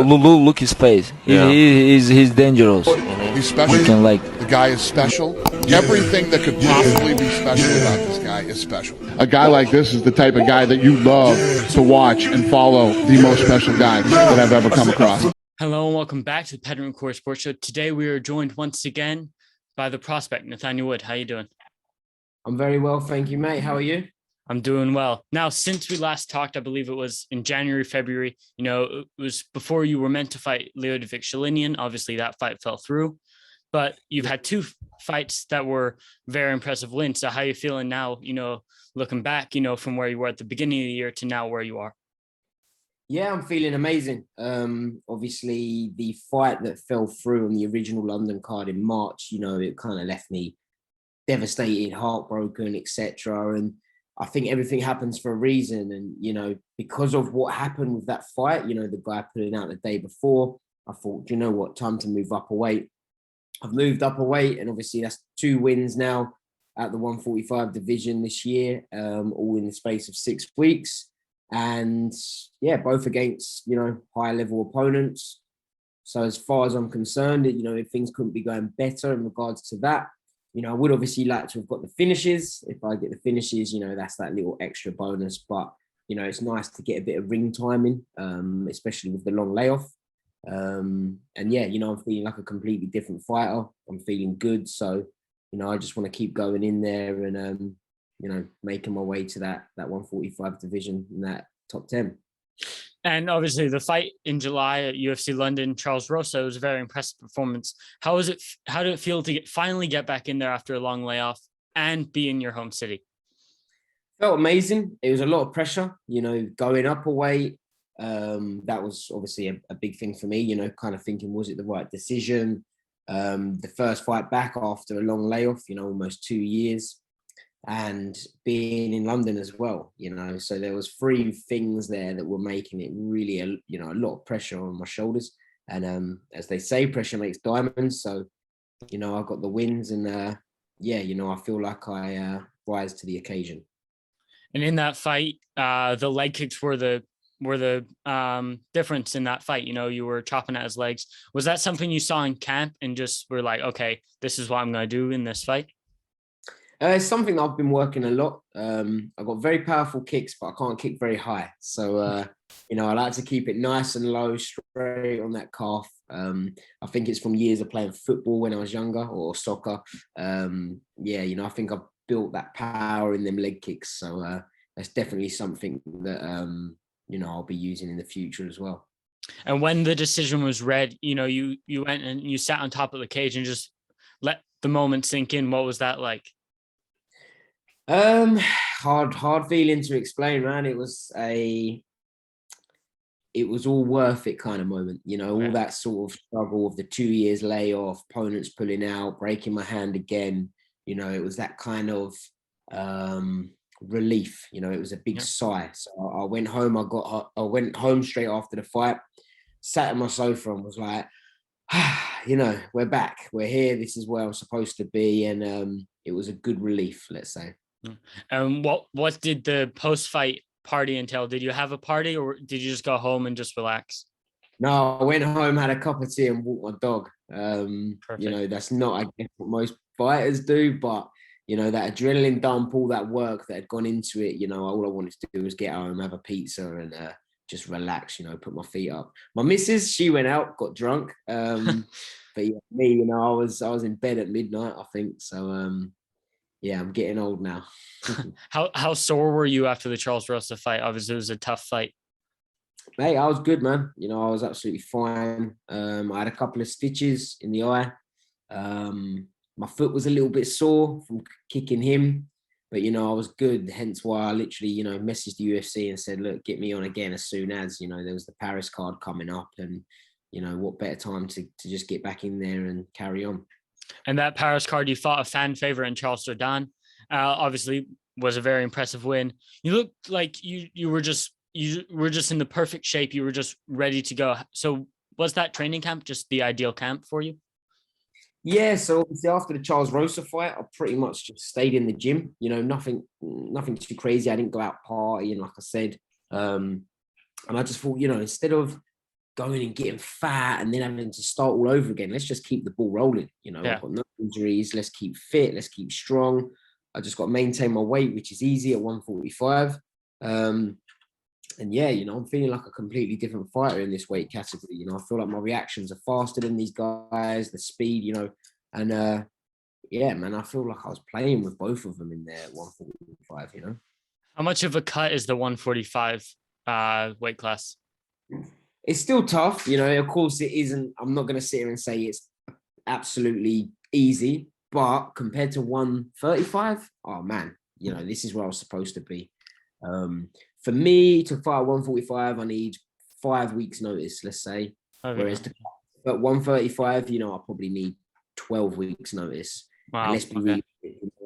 Look his face. Yeah. He's dangerous. He's special. You can like. The guy is special. Everything that could possibly be special about this guy is special. A guy like this is the type of guy that you love to watch and follow. The most special guy that I've ever come across. Hello and welcome back to the Periphery Core Sports Show. Today we are joined once again by the prospect Nathaniel Wood. How you doing? I'm very well, thank you, mate. How are you? I'm doing well. Now, since we last talked, I believe it was in January, February, it was before you were meant to fight Elia Tapiri. Obviously, that fight fell through. But you've had two fights that were very impressive wins. So how are you feeling now, looking back, from where you were at the beginning of the year to now where you are? Yeah, I'm feeling amazing. Obviously, the fight that fell through on the original London card in March, it kind of left me devastated, heartbroken, etc. And I think everything happens for a reason. And, because of what happened with that fight, the guy pulling out the day before, I thought, what, time to move up a weight. I've moved up a weight, and obviously that's 2 wins now at the 145 division this year, all in the space of 6 weeks. And yeah, both against, higher level opponents. So as far as I'm concerned, if things couldn't be going better in regards to that, I would obviously like to have got the finishes. If I get the finishes, that's that little extra bonus. But, it's nice to get a bit of ring timing, especially with the long layoff. And yeah, I'm feeling like a completely different fighter. I'm feeling good. So, I just want to keep going in there and, making my way to that 145 division in that top 10. And obviously the fight in July at UFC London, Charles Rosa, was a very impressive performance. How did it feel to finally get back in there after a long layoff and be in your home city? Felt amazing. It was a lot of pressure, going up a weight. That was obviously a big thing for me, kind of thinking, was it the right decision? The first fight back after a long layoff, almost 2 years, and being in London as well, so there was 3 things there that were making it really, a lot of pressure on my shoulders. And as they say, pressure makes diamonds. So, I got the wins, and I feel like I rise to the occasion. And in that fight, the leg kicks were the difference in that fight. You were chopping at his legs. Was that something you saw in camp and just were like, okay, this is what I'm going to do in this fight? It's something I've been working a lot. I've got very powerful kicks, but I can't kick very high. So, I like to keep it nice and low, straight on that calf. I think it's from years of playing football when I was younger, or soccer. I think I've built that power in them leg kicks. So that's definitely something that, I'll be using in the future as well. And when the decision was read, you went and you sat on top of the cage and just let the moment sink in. What was that like? Hard feeling to explain, man. It was all worth it kind of moment, all that sort of struggle of the 2 years layoff, opponents pulling out, breaking my hand again. It was that kind of relief. It was a big sigh. So I went home. I went home straight after the fight, sat on my sofa and was like, we're back. We're here. This is where I'm supposed to be. And it was a good relief, let's say. And what did the post-fight party entail? Did you have a party, or did you just go home and just relax? No, I went home, had a cup of tea and walked my dog. That's not, I guess, what most fighters do, but that adrenaline dump, all that work that had gone into it, all I wanted to do was get home, have a pizza and just relax, put my feet up. My missus, she went out, got drunk. But yeah, me, I was in bed at midnight, I think. So yeah, I'm getting old now. How sore were you after the Charles Rosa fight? Obviously, it was a tough fight. Mate, I was good, man. I was absolutely fine. I had a couple of stitches in the eye. My foot was a little bit sore from kicking him, but, I was good. Hence why I literally, messaged the UFC and said, look, get me on again as soon as, there was the Paris card coming up, and, what better time to just get back in there and carry on. And that Paris card, you fought a fan favorite in Charles Jourdain. Obviously was a very impressive win. You looked like you were just in the perfect shape. You were just ready to go. So was that training camp just the ideal camp for you? Yeah, so obviously after the Charles Rosa fight, I pretty much just stayed in the gym. Nothing too crazy. I didn't go out partying, like I said. And I just thought, instead of going and getting fat and then having to start all over again. Let's just keep the ball rolling. You know, Yeah. I've got no injuries. Let's keep fit. Let's keep strong. I just got to maintain my weight, which is easy at 145. And yeah, you know, I'm feeling like a completely different fighter in this weight category. You know, I feel like my reactions are faster than these guys, the speed, you know, and yeah, man, I feel like I was playing with both of them in there at 145, you know. How much of a cut is the 145 weight class? It's still tough, you know. Of course, it isn't. I'm not going to sit here and say it's absolutely easy, but compared to 135, oh man, you know, this is where I was supposed to be. For me to fight 145, I need 5 weeks notice, let's say. Okay. Whereas at 135, you know, I probably need 12 weeks notice. Wow. And let's be real,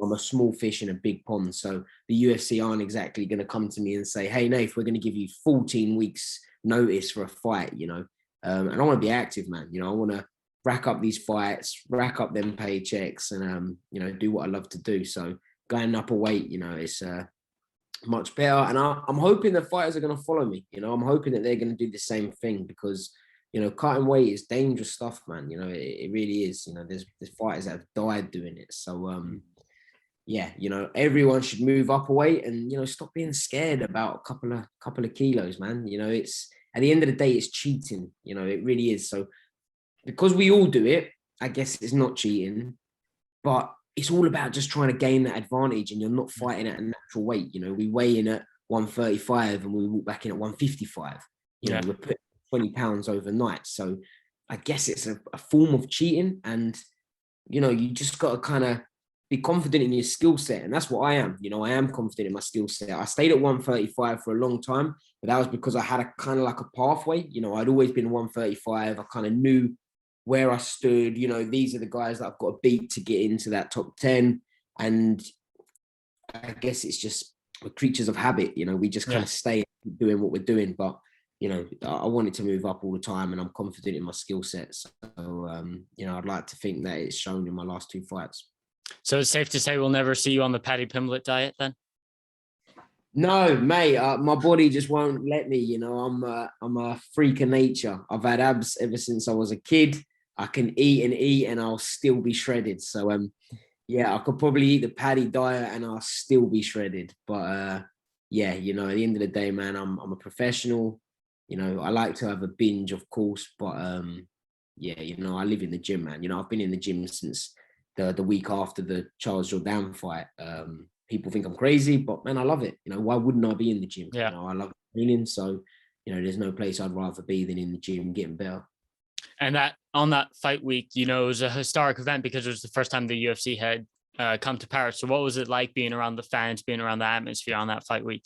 I'm a small fish in a big pond. So the UFC aren't exactly going to come to me and say, hey, Nath, we're going to give you 14 weeks notice for a fight, you know. And I want to be active, man. You know, I want to rack up these fights, rack up them paychecks and, you know, do what I love to do. So going up a weight, you know, it's much better. And I'm hoping the fighters are going to follow me. You know, I'm hoping that they're going to do the same thing because, you know, cutting weight is dangerous stuff, man. You know, it really is. You know, there's fighters that have died doing it. So, yeah, you know, everyone should move up a weight and, you know, stop being scared about a couple of kilos, man. You know, it's at the end of the day, it's cheating. You know, it really is. So because we all do it, I guess it's not cheating, but it's all about just trying to gain that advantage and you're not fighting at a natural weight. You know, we weigh in at 135 and we walk back in at 155. You know, we're putting 20 pounds overnight. So I guess it's a form of cheating and, you know, you just got to kind of be confident in your skill set. And that's what I am. You know, I am confident in my skill set. I stayed at 135 for a long time, but that was because I had a kind of like a pathway. You know, I'd always been 135. I kind of knew where I stood. You know, these are the guys that I've got to beat to get into that top 10. And I guess it's just we're creatures of habit. You know, we just kind of stay doing what we're doing. But, you know, I wanted to move up all the time and I'm confident in my skill set. So, you know, I'd like to think that it's shown in my last 2 fights. So it's safe to say we'll never see you on the Paddy Pimblett diet then? No, mate, my body just won't let me. You know, I'm a freak of nature. I've had abs ever since I was a kid. I can eat and I'll still be shredded. So, yeah, I could probably eat the Paddy diet and I'll still be shredded. But yeah, you know, at the end of the day, man, I'm a professional. You know, I like to have a binge, of course, but yeah, you know, I live in the gym, man. You know, I've been in the gym since the week after the Charles Jourdain fight. People think I'm crazy, but man, I love it. You know, why wouldn't I be in the gym? Yeah. You know, I love training. So, you know, there's no place I'd rather be than in the gym getting better. And that on that fight week, you know, it was a historic event because it was the first time the UFC had come to Paris. So what was it like being around the fans, being around the atmosphere on that fight week?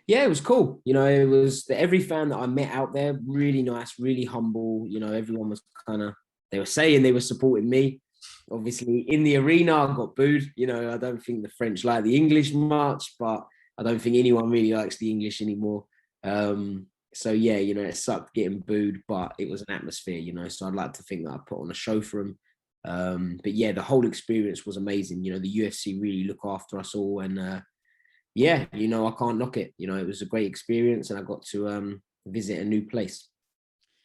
Yeah, it was cool. You know, it was every fan that I met out there, really nice, really humble. You know, everyone was they were saying they were supporting me. Obviously, in the arena, I got booed. You know, I don't think the French like the English much, but I don't think anyone really likes the English anymore. So, yeah, you know, it sucked getting booed, but it was an atmosphere, you know, so I'd like to think that I put on a show for them. But, yeah, the whole experience was amazing. You know, the UFC really look after us all. And, yeah, you know, I can't knock it. You know, it was a great experience and I got to visit a new place.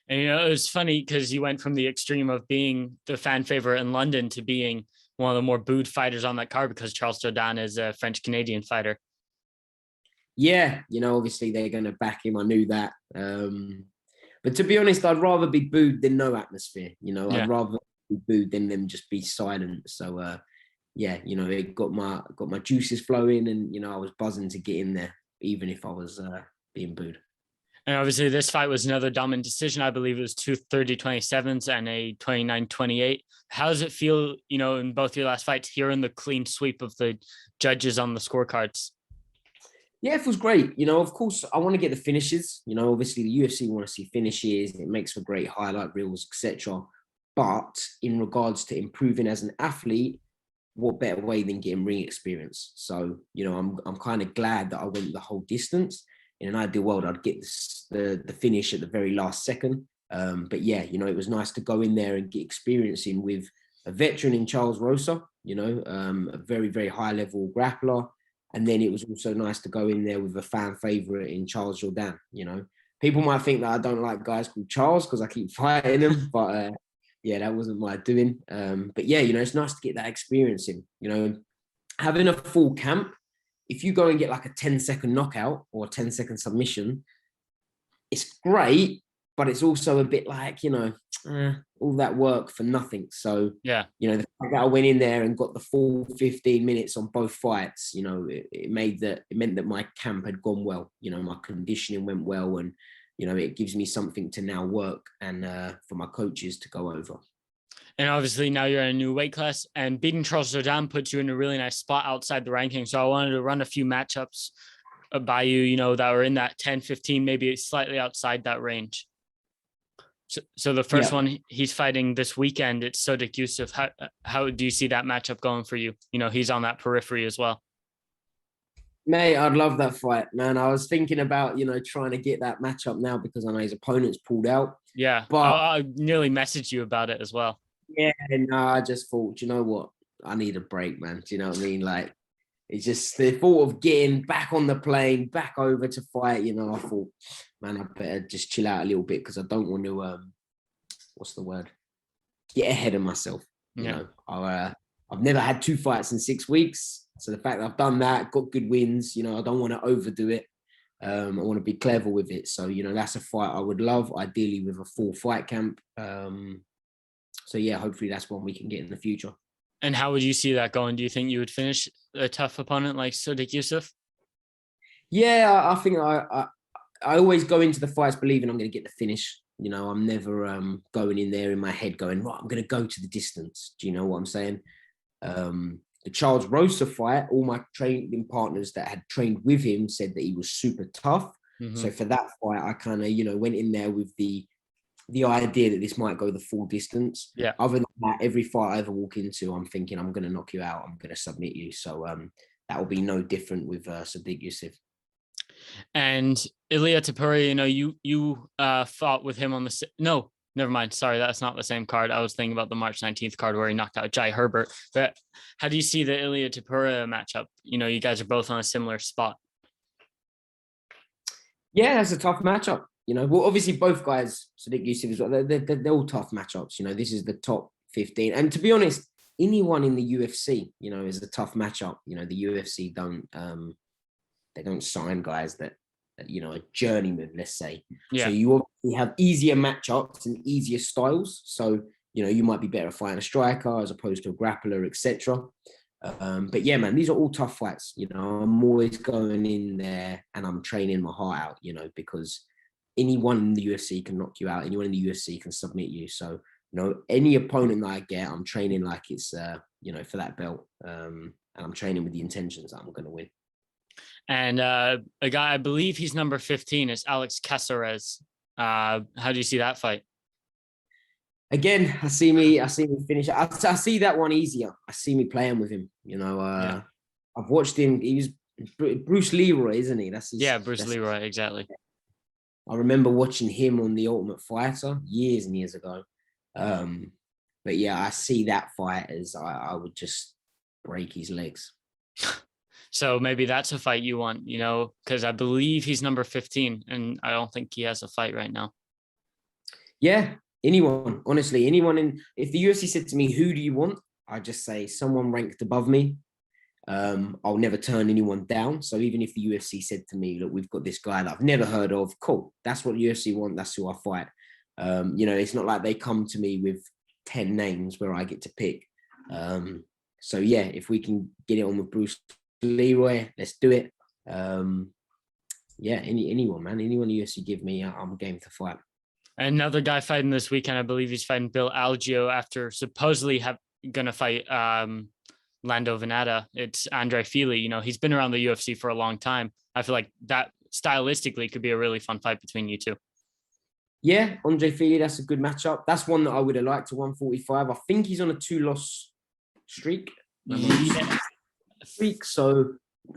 And, you know, it was funny because you went from the extreme of being the fan favorite in London to being one of the more booed fighters on that card because Charles Jourdain is a French-Canadian fighter. Yeah, you know, obviously they're going to back him. I knew that. But to be honest, I'd rather be booed than no atmosphere. You know, I'd rather be booed than them just be silent. So, yeah, you know, it got my juices flowing and, you know, I was buzzing to get in there, even if I was being booed. And obviously this fight was another dominant decision. I believe it was 2 30-27s and a 29-28. How does it feel, you know, in both your last fights, hearing the clean sweep of the judges on the scorecards? Yeah, it feels great. You know, of course, I want to get the finishes. You know, obviously the UFC want to see finishes. It makes for great highlight reels, etc. But in regards to improving as an athlete, what better way than getting ring experience? So, you know, I'm kind of glad that I went the whole distance. In an ideal world, I'd get the finish at the very last second. But yeah, you know, it was nice to go in there and get experiencing with a veteran in Charles Rosa, you know, a very, very high level grappler. And then it was also nice to go in there with a fan favorite in Charles Jourdain, you know. People might think that I don't like guys called Charles because I keep fighting them, but yeah, that wasn't my doing. But yeah, it's nice to get that experience in, having a full camp. If you go and get like a 10-second knockout or a 10-second submission, it's great, but it's also a bit like, all that work for nothing. So, Yeah. the fact that I went in there and got the full 15 minutes on both fights, it meant that my camp had gone well. My conditioning went well, and, it gives me something to now work and for my coaches to go over. And obviously now you're in a new weight class, and beating Charles Jordan puts you in a really nice spot outside the ranking. So I wanted to run a few matchups by you, that were in that 10, 15, maybe slightly outside that range. So the first one he's fighting this weekend, it's Sodiq Yusuff. How do you see that matchup going for you? He's on that periphery as well. Mate, I'd love that fight, man. I was thinking about, trying to get that matchup now because I know his opponent's pulled out. Yeah, but I nearly messaged you about it as well. Yeah, no, I just thought, you know what? I need a break, man. Do you know what I mean? Like, it's just the thought of getting back on the plane, back over to fight, I thought, man, I better just chill out a little bit because I don't want to, what's the word? Get ahead of myself. I've never had 2 fights in 6 weeks. So the fact that I've done that, got good wins, I don't want to overdo it. I want to be clever with it. So, that's a fight I would love, ideally with a full fight camp. So yeah, hopefully that's one we can get in the future. And how would you see that going? Do you think you would finish a tough opponent like Sodiq Yusuff? Yeah, I think I always go into the fights believing I'm going to get the finish. I'm never going in there in my head going, right, I'm going to go to the distance. Do you know what I'm saying? The Charles Rosa fight, all my training partners that had trained with him said that he was super tough. Mm-hmm. So for that fight, I kind of, went in there with the idea that this might go the full distance. Yeah. Other than that, every fight I ever walk into, I'm thinking I'm going to knock you out. I'm going to submit you. So that will be no different with Sodiq Yusuff. And Elia Tapiri, you fought with him on the no. Never mind. Sorry, that's not the same card. I was thinking about the March 19th card where he knocked out Jai Herbert. But how do you see the Elia Tapiri matchup? You guys are both on a similar spot. Yeah, that's a tough matchup. Well, obviously both guys, Sodiq Yusuff as well, they're all tough matchups. This is the top 15. And to be honest, anyone in the UFC, is a tough matchup. The UFC they don't sign guys that a journeyman, let's say. Yeah. So you obviously have easier matchups and easier styles. So, you might be better fighting a striker as opposed to a grappler, etc. But yeah, man, these are all tough fights. I'm always going in there and I'm training my heart out, because anyone in the UFC can knock you out. Anyone in the UFC can submit you. So, any opponent that I get, I'm training like it's, for that belt. And I'm training with the intentions that I'm going to win. And a guy, I believe he's number 15, is Alex Casarez. How do you see that fight? Again, I see me finish. I see that one easier. I see me playing with him. I've watched him. He was Bruce Leroy, isn't he? Bruce Leroy, exactly. I remember watching him on The Ultimate Fighter years and years ago. But yeah, I see that fight as I would just break his legs. So maybe that's a fight you want, because I believe he's number 15 and I don't think he has a fight right now. Yeah, anyone, honestly, anyone if the UFC said to me, who do you want? I just say someone ranked above me. I'll never turn anyone down. So even if the UFC said to me, look, we've got this guy that I've never heard of, cool. That's what the UFC want. That's who I fight. It's not like they come to me with 10 names where I get to pick. So yeah, if we can get it on with Bruce Leroy, let's do it. Anyone, man, anyone the UFC give me, I'm game to fight. Another guy fighting this weekend, I believe he's fighting Bill Algeo after supposedly gonna fight Lando Venata. It's Andre Fili. He's been around the UFC for a long time. I feel like that stylistically could be a really fun fight between you two. Yeah, Andre Fili, that's a good matchup. That's one that I would have liked to 145. I think he's on a 2-loss streak. Yeah. So,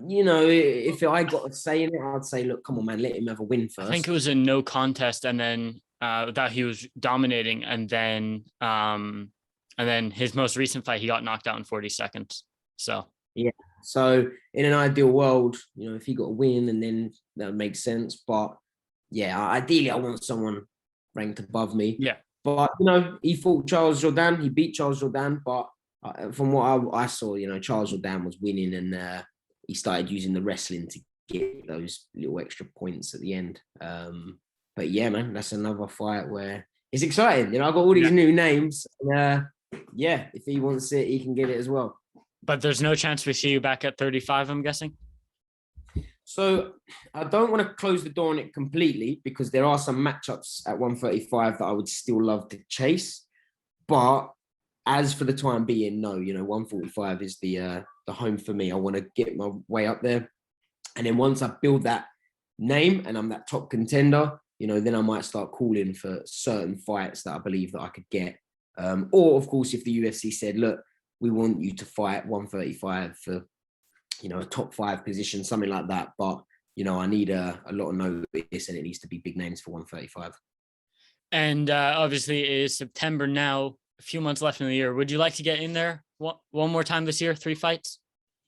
if I got a say in it, I'd say, look, come on, man, let him have a win first. I think it was a no contest, and then that he was dominating, and then his most recent fight, he got knocked out in 40 seconds. So yeah. So in an ideal world, if he got a win, and then that would make sense. But ideally I want someone ranked above me. Yeah. But, he fought Charles Jourdain. He beat Charles Jourdain. But from what I saw, Charles Jourdain was winning, and he started using the wrestling to get those little extra points at the end. But yeah, man, that's another fight where it's exciting. I've got all these new names. And, if he wants it, he can get it as well. But there's no chance we see you back at 35, I'm guessing? So I don't want to close the door on it completely, because there are some matchups at 135 that I would still love to chase. But as for the time being, no, 145 is the home for me. I want to get my way up there. And then once I build that name and I'm that top contender, then I might start calling for certain fights that I believe that I could get. Or, of course, if the UFC said, look, we want you to fight 135 for, a top 5 position, something like that. But, I need a lot of notice, and it needs to be big names for 135. And obviously it is September now, a few months left in the year. Would you like to get in there one more time this year, 3 fights?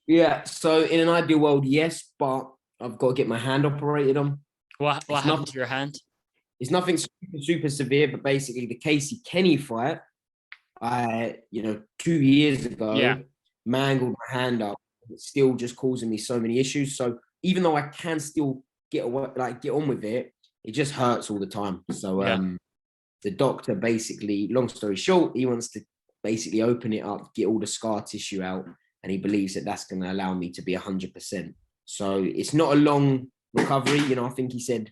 Yeah. So in an ideal world, yes, but I've got to get my hand operated on. What happened to your hand? It's nothing super severe, but basically the Casey Kenny fight, 2 years ago, mangled my hand up. It's still just causing me so many issues. So even though I can still get on with it, it just hurts all the time. So the doctor basically, long story short, he wants to basically open it up, get all the scar tissue out, and he believes that that's going to allow me to be 100%. So it's not a long recovery. I think he said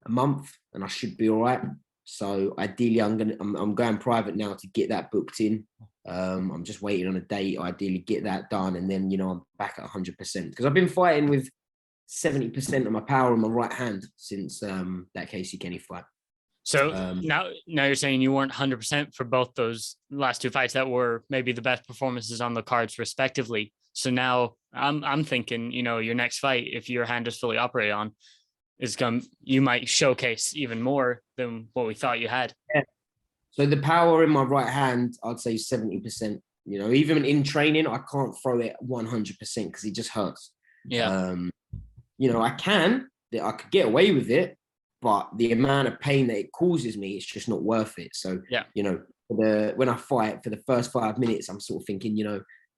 a month, and I should be all right. So ideally, I'm going private now to get that booked in. I'm just waiting on a date. Ideally, get that done, and then I'm back at 100%, because I've been fighting with 70% of my power in my right hand since that Casey Kenny fight. So now you're saying you weren't 100% for both those last 2 fights that were maybe the best performances on the cards respectively. So now I'm thinking, your next fight, if your hand is fully operated on, you might showcase even more than what we thought you had. Yeah. So the power in my right hand, I'd say 70%. Even in training, I can't throw it 100% because it just hurts. Yeah. I could get away with it, but the amount of pain that it causes me, it's just not worth it. So, when I fight for the first 5 minutes, I'm sort of thinking,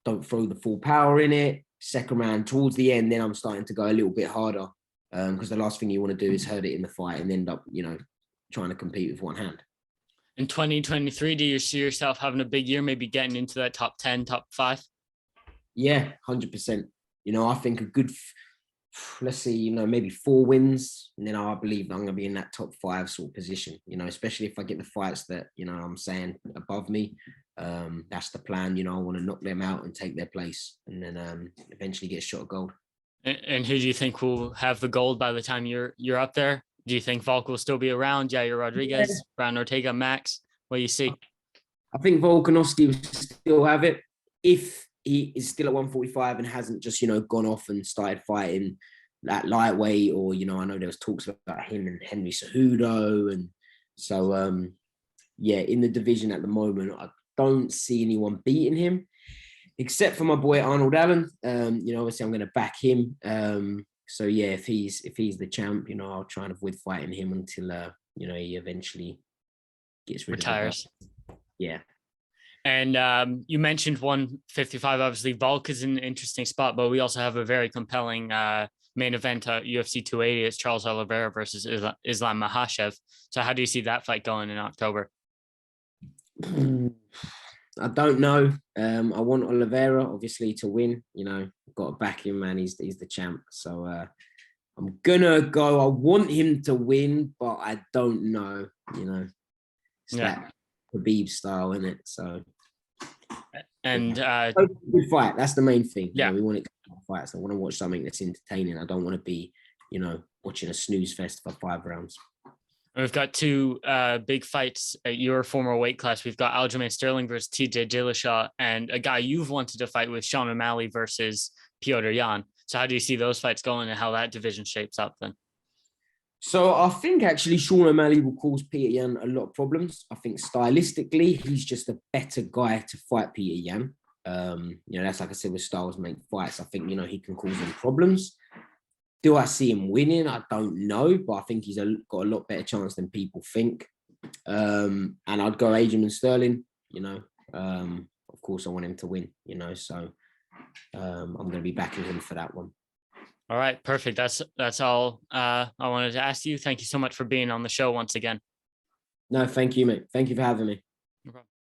don't throw the full power in it. Second round, towards the end, then I'm starting to go a little bit harder, because the last thing you want to do is hurt it in the fight and end up, trying to compete with one hand. In 2023, do you see yourself having a big year, maybe getting into that top 10, top 5? Yeah, 100%. I think a good, let's see, maybe 4 wins, and then I believe I'm going to be in that top 5 sort of position, especially if I get the fights that, I'm saying above me. That's the plan. I want to knock them out and take their place, and then eventually get a shot at gold. And who do you think will have the gold by the time you're up there? Do you think Volk will still be around? Jair Rodriguez, Brian Ortega, Max? What do you see? I think Volkanovski will still have it if he is still at 145 and hasn't just, gone off and started fighting that lightweight, or, I know there was talks about him and Henry Cejudo. And so, in the division at the moment, I don't see anyone beating him, except for my boy Arnold Allen. Obviously I'm going to back him. So if he's the champ, I'll try and avoid fighting him until he eventually gets retires. Yeah. And you mentioned 155. Obviously, Volk is an interesting spot, but we also have a very compelling main event at UFC 280. It's Charles Oliveira versus Islam Makhachev. So how do you see that fight going in October? I don't know. I want Oliveira obviously to win. Got to back him, man. He's the champ. So I'm gonna go. I want him to win, but I don't know. It's that Khabib style, isn't it? So. And good fight. That's the main thing. Yeah, we want it to fight. So I want to watch something that's entertaining. I don't want to be, watching a snooze fest for 5 rounds. We've got 2 big fights at your former weight class. We've got Aljamain Sterling versus TJ Dillashaw, and a guy you've wanted to fight with, Sean O'Malley versus Petr Yan. So how do you see those fights going and how that division shapes up then? So I think actually Sean O'Malley will cause Petr Yan a lot of problems. I think stylistically, he's just a better guy to fight Petr Yan. That's like I said, with styles make fights. I think, he can cause them problems. Do I see him winning? I don't know, but I think he's got a lot better chance than people think. And I'd go Aljamain Sterling, of course I want him to win, so I'm going to be backing him for that one. All right, perfect. That's all I wanted to ask you. Thank you so much for being on the show once again. No, thank you, mate. Thank you for having me. No problem.